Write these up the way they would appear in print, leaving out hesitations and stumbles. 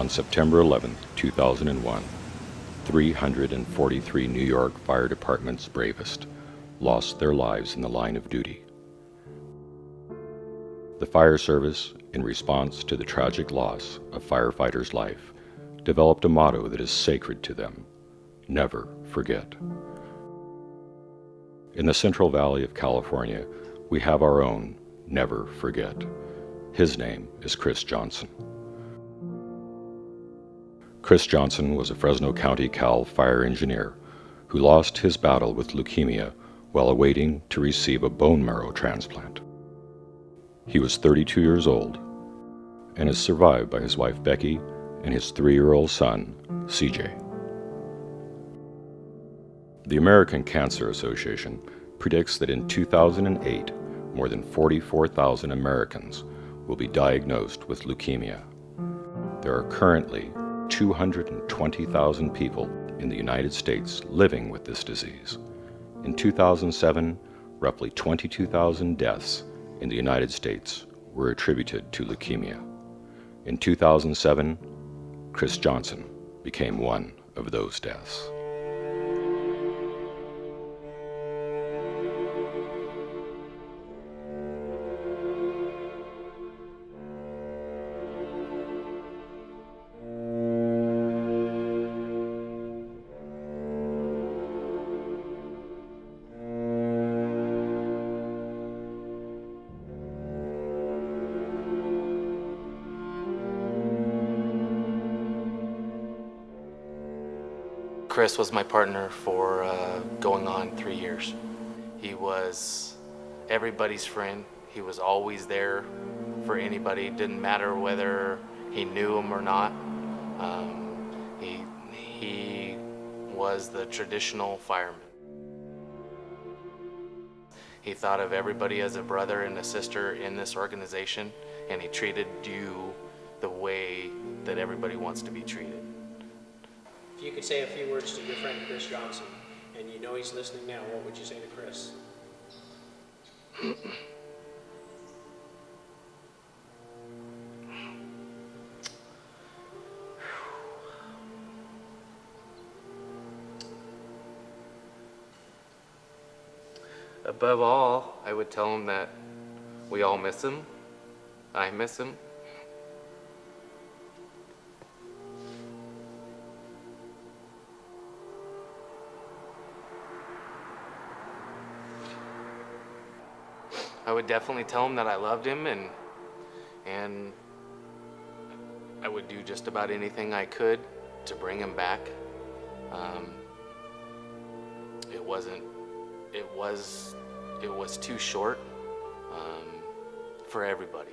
On September 11, 2001, 343 New York Fire Department's bravest lost their lives in the line of duty. The fire service, in response to the tragic loss of firefighters' life, developed a motto that is sacred to them: never forget. In the Central Valley of California, we have our own never forget. His name is Chris Johnson. Chris Johnson was a Fresno County, Cal fire engineer who lost his battle with leukemia while awaiting to receive a bone marrow transplant. He was 32 years old and is survived by his wife Becky and his 3-year-old son, CJ. The American Cancer Association predicts that in 2008, more than 44,000 Americans will be diagnosed with leukemia. There are currently 220,000 people in the United States living with this disease. In 2007, roughly 22,000 deaths in the United States were attributed to leukemia. In 2007, Chris Johnson became one of those deaths. Chris was my partner for going on 3 years. He was everybody's friend. He was always there for anybody. It didn't matter whether he knew him or not. He was the traditional fireman. He thought of everybody as a brother and a sister in this organization, and he treated you the way that everybody wants to be treated. If you could say a few words to your friend Chris Johnson, and you know he's listening now, what would you say to Chris? Above all, I would tell him that we all miss him. I miss him. I would definitely tell him that I loved him, and I would do just about anything I could to bring him back. It was too short for everybody.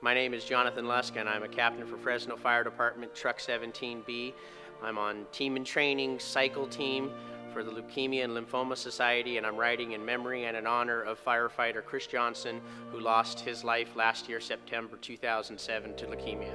My name is Jonathan Lusk, and I'm a captain for Fresno Fire Department, Truck 17B. I'm on team and training, cycle team for the Leukemia and Lymphoma Society, and I'm writing in memory and in honor of firefighter Chris Johnson, who lost his life last year, September 2007, to leukemia.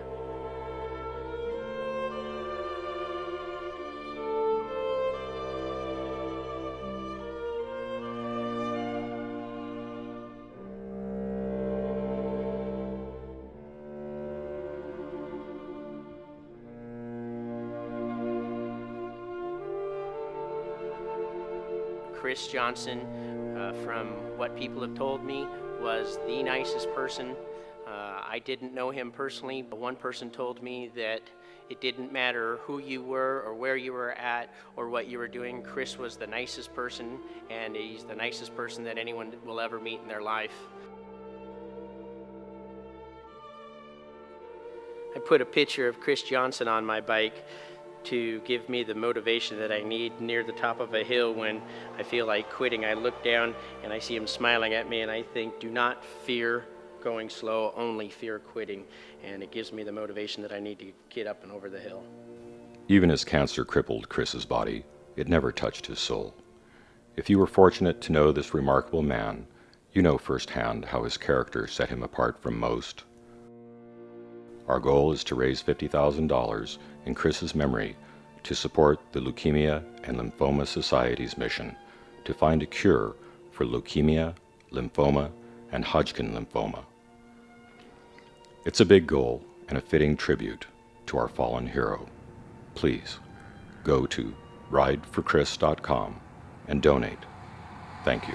Chris Johnson, from what people have told me, was the nicest person. I didn't know him personally, but one person told me that it didn't matter who you were or where you were at or what you were doing. Chris was the nicest person, and he's the nicest person that anyone will ever meet in their life. I put a picture of Chris Johnson on my bike to give me the motivation that I need near the top of a hill when I feel like quitting. I look down and I see him smiling at me, and I think, do not fear going slow, only fear quitting. And it gives me the motivation that I need to get up and over the hill. Even as cancer crippled Chris's body, it never touched his soul. If you were fortunate to know this remarkable man, you know firsthand how his character set him apart from most. Our goal is to raise $50,000 in Chris's memory to support the Leukemia and Lymphoma Society's mission to find a cure for leukemia, lymphoma, and Hodgkin lymphoma. It's a big goal and a fitting tribute to our fallen hero. Please go to rideforchris.com and donate. Thank you.